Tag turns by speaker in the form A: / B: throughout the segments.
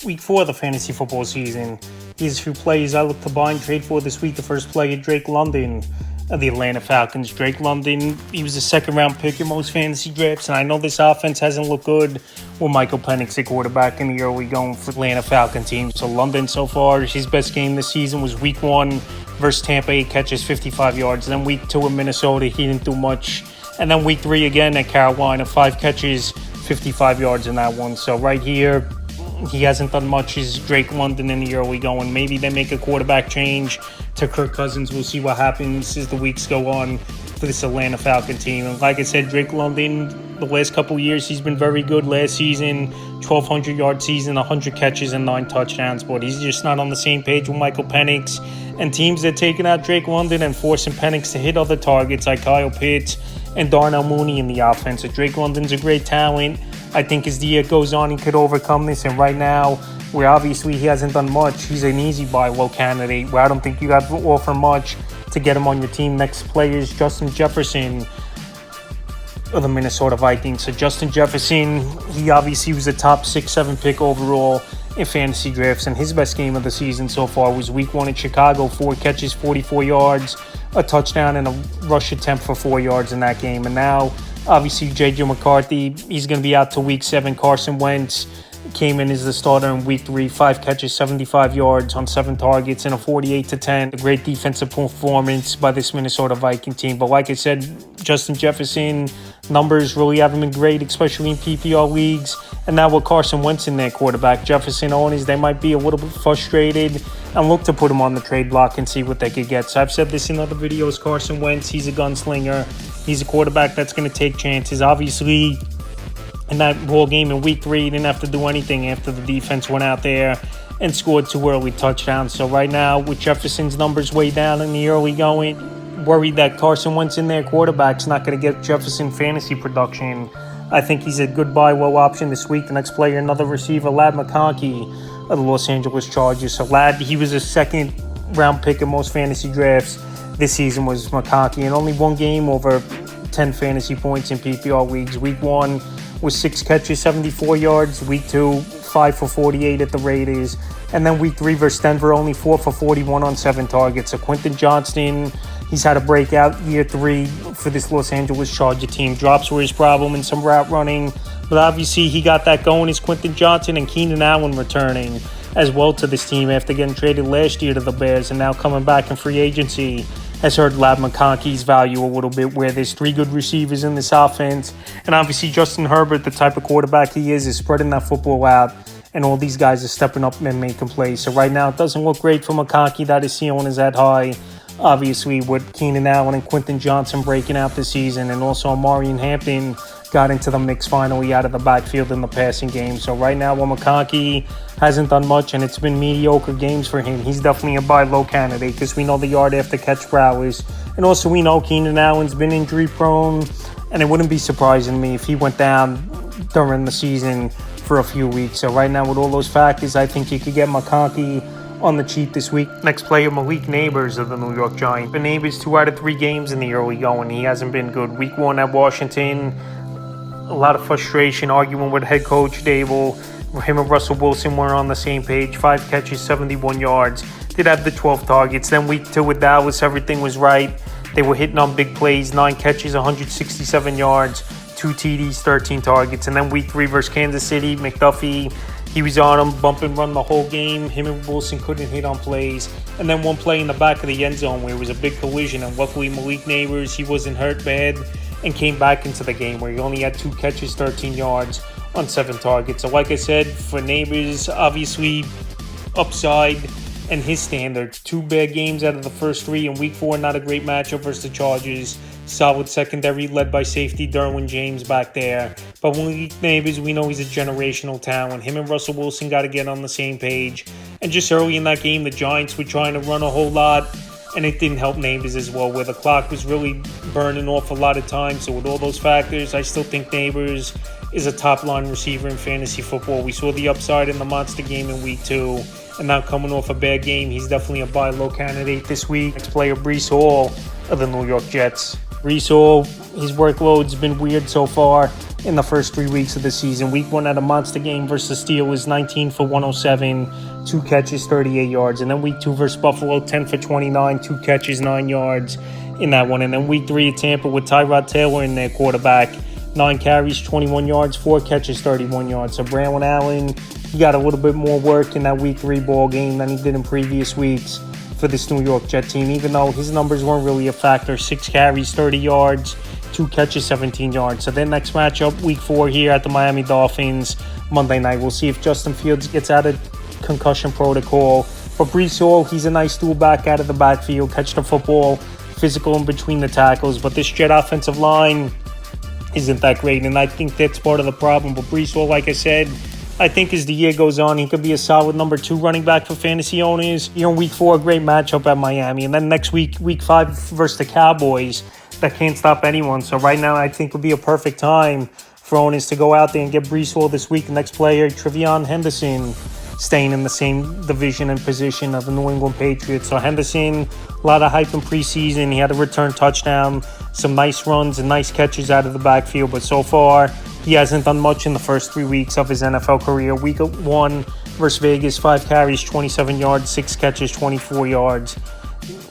A: Week 4 of the fantasy football season. Here's a few players I look to buy and trade for this week. The first player, Drake London of the Atlanta Falcons. Drake London, he was a second-round pick in most fantasy drafts, and I know this offense hasn't looked good with Michael Penix at quarterback in the early going for Atlanta Falcon team. So London so far, his best game this season was Week 1 versus Tampa, 8 catches, 55 yards. Then Week 2 in Minnesota, he didn't do much. And then Week 3 again at Carolina, 5 catches, 55 yards in that one. So right here, he hasn't done much as Drake London in the early going. Maybe they make a quarterback change to Kirk Cousins. We'll see what happens as the weeks go on for this Atlanta Falcon team. And like I said, Drake London, the last couple of years, he's been very good. Last season, 1,200-yard season, 100 catches and 9 touchdowns. But he's just not on the same page with Michael Penix. And teams that are taking out Drake London and forcing Penix to hit other targets like Kyle Pitts and Darnell Mooney in the offense. So Drake London's a great talent. I think as the year goes on, he could overcome this. And right now, where obviously he hasn't done much, he's an easy buy low candidate where I don't think you have to offer much to get him on your team. Next player is Justin Jefferson of the Minnesota Vikings. So Justin Jefferson, he obviously was a top 6-7 pick overall in fantasy drafts, and his best game of the season so far was Week 1 in Chicago. 4 catches, 44 yards, a touchdown, and a rush attempt for 4 yards in that game. And now, obviously, J.J. McCarthy, he's going to be out to Week 7. Carson Wentz came in as the starter in Week 3. 5 catches, 75 yards on 7 targets, and a 48-10. A great defensive performance by this Minnesota Viking team. But like I said, Justin Jefferson numbers really haven't been great, especially in PPR leagues. And now with Carson Wentz in their quarterback, Jefferson owners, they might be a little bit frustrated and look to put him on the trade block and see what they could get. So I've said this in other videos, Carson Wentz, he's a gunslinger. He's a quarterback that's going to take chances. Obviously, in that ball game in Week 3, he didn't have to do anything after the defense went out there and scored 2 early touchdowns. So right now, with Jefferson's numbers way down in the early going, worried that Carson Wentz in their quarterback's not going to get Jefferson fantasy production. I think he's a good buy low option this week. The next player, another receiver, McConkey of the Los Angeles Chargers. So he was a second-round pick in most fantasy drafts. This season was McConkey, and only one game over 10 fantasy points in PPR leagues. Week 1 was 6 catches, 74 yards. Week 2, 5 for 48 at the Raiders. And then Week 3 versus Denver, only 4 for 41 on 7 targets. So Quentin Johnston, he's had a breakout year 3 for this Los Angeles Charger team. Drops were his problem in some route running, but obviously he got that going as Quentin Johnston, and Keenan Allen returning as well to this team after getting traded last year to the Bears and now coming back in free agency has hurt McConkey's value a little bit, where there's 3 good receivers in this offense. And obviously Justin Herbert, the type of quarterback he is spreading that football out, and all these guys are stepping up and making plays. So right now it doesn't look great for McConkey that his ceiling is that high. Obviously, with Keenan Allen and Quentin Johnson breaking out this season, and also Marion Hampton got into the mix finally out of the backfield in the passing game. So right now, while McConkey hasn't done much and it's been mediocre games for him, he's definitely a buy low candidate because we know the yard after catch prowess. And also we know Keenan Allen's been injury prone, and it wouldn't be surprising to me if he went down during the season for a few weeks. So right now, with all those factors, I think you could get McConkey on the cheap this week. Next player, Malik Nabers of the New York Giants. But Nabers, 2 out of 3 games in the early going. He hasn't been good. Week 1 at Washington, a lot of frustration, arguing with head coach Dable. Him and Russell Wilson were on the same page. 5 catches, 71 yards. Did have the 12 targets. Then Week 2 with Dallas, everything was right. They were hitting on big plays. 9 catches, 167 yards. 2 TDs, 13 targets. And then Week 3 versus Kansas City, McDuffie, he was on him, bump and run the whole game. Him and Wilson couldn't hit on plays. And then one play in the back of the end zone where it was a big collision. And luckily, Malik Nabers, he wasn't hurt bad and came back into the game where he only had 2 catches, 13 yards on 7 targets. So like I said, for Nabers, obviously upside and his standard. 2 bad games out of the first 3. In Week 4, not a great matchup versus the Chargers. Solid secondary led by safety Derwin James back there. But Malik Nabers, we know he's a generational talent. Him and Russell Wilson got to get on the same page. And just early in that game, the Giants were trying to run a whole lot, and it didn't help Nabers as well, where the clock was really burning off a lot of time. So with all those factors, I still think Nabers is a top-line receiver in fantasy football. We saw the upside in the monster game in Week 2, and now coming off a bad game, he's definitely a buy low candidate this week. Next player, Breece Hall of the New York Jets. Breece Hall, his workload's been weird so far. in the first 3 weeks of the season. Week 1 had a monster game versus Steelers, 19 for 107, 2 catches, 38 yards. And then week 2 versus Buffalo, 10 for 29, 2 catches, 9 yards in that one. And then week 3 at Tampa with Tyrod Taylor in their quarterback, 9 carries, 21 yards, 4 catches, 31 yards. So Brandon Allen, he got a little bit more work in that week 3 ball game than he did in previous weeks for this New York Jet team, even though his numbers weren't really a factor. 6 carries, 30 yards, 2 catches, 17 yards. So their next matchup, week 4 here at the Miami Dolphins, Monday night. We'll see if Justin Fields gets out of concussion protocol. For Breece Hall, he's a nice tool back out of the backfield, catch the football, physical in between the tackles. But this Jet offensive line isn't that great, and I think that's part of the problem. But Breece Hall, like I said, I think as the year goes on, he could be a solid number 2 running back for fantasy owners. Week 4, a great matchup at Miami. And then next week, week 5 versus the Cowboys, that can't stop anyone. So right now, I think would be a perfect time for owners to go out there and get Breece Hall this week. The next player, Trevion Henderson, staying in the same division and position of the New England Patriots. So Henderson, a lot of hype in preseason. He had a return touchdown, some nice runs and nice catches out of the backfield. But so far, he hasn't done much in the first 3 weeks of his NFL career. Week 1 versus Vegas, 5 carries, 27 yards, 6 catches, 24 yards.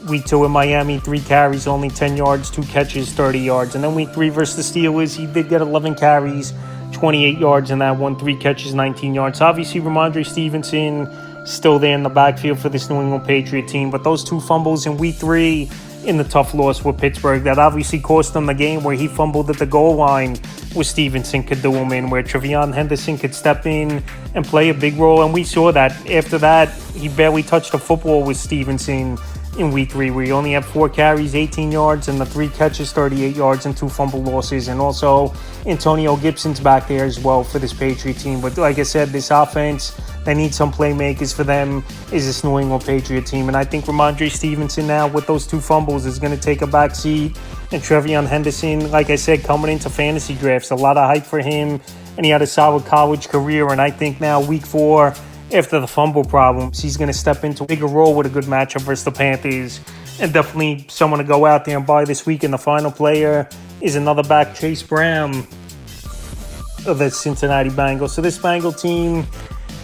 A: Week 2 in Miami, 3 carries, only 10 yards, 2 catches, 30 yards. And then week 3 versus the Steelers, he did get 11 carries, 28 yards in that one, 3 catches, 19 yards. Obviously, Ramondre Stevenson still there in the backfield for this New England Patriot team. But those 2 fumbles in week 3 in the tough loss with Pittsburgh, that obviously cost them the game where he fumbled at the goal line, where Stevenson could do him in, where Trevion Henderson could step in and play a big role. And we saw that after that, he barely touched the football with Stevenson in week 3, where he only had 4 carries, 18 yards, and the 3 catches, 38 yards, and 2 fumble losses. And also, Antonio Gibson's back there as well for this Patriot team. But like I said, this offense, they need some playmakers for them, is this New England Patriot team. And I think Ramondre Stevenson now, with those 2 fumbles, is going to take a back seat. And Trevion Henderson, like I said, coming into fantasy drafts, a lot of hype for him. And he had a solid college career. And I think now, week 4, after the fumble problems, he's going to step into a bigger role with a good matchup versus the Panthers. And definitely someone to go out there and buy this week. And the final player is another back, Chase Brown of the Cincinnati Bengals. So this Bengal team,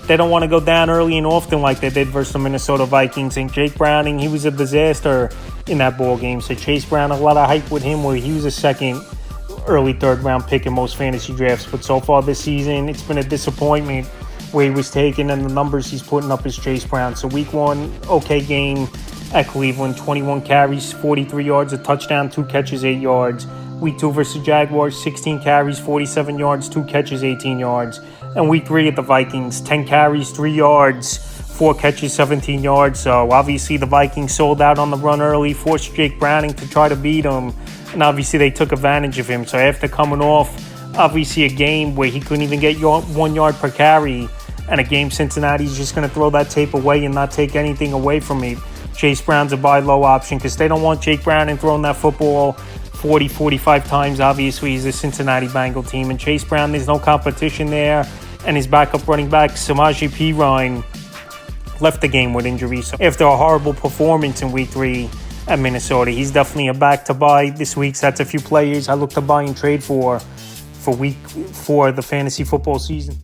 A: they don't want to go down early and often like they did versus the Minnesota Vikings. And Jake Browning, he was a disaster in that ball game. So Chase Brown, a lot of hype with him, where he was a second, early 3rd round pick in most fantasy drafts. But so far this season, it's been a disappointment where he was taken, and the numbers he's putting up is Chase Brown. So week 1, okay game at Cleveland, 21 carries, 43 yards, a touchdown, 2 catches, 8 yards. Week 2 versus Jaguars, 16 carries, 47 yards, 2 catches, 18 yards. And week 3 at the Vikings, 10 carries, 3 yards, 4 catches, 17 yards. So obviously the Vikings sold out on the run early, forced Jake Browning to try to beat him, and obviously they took advantage of him. So after coming off, obviously a game where he couldn't even get 1 yard per carry, and a game Cincinnati's just going to throw that tape away and not take anything away from me, Chase Brown's a buy low option, because they don't want Jake Browning throwing that football 40, 45 times. Obviously, he's a Cincinnati Bengal team. And Chase Brown, there's no competition there. And his backup running back, Samaje Perine, left the game with injury. So after a horrible performance in week 3 at Minnesota, he's definitely a back to buy this week. So that's a few players I look to buy and trade for week 4 of the fantasy football season.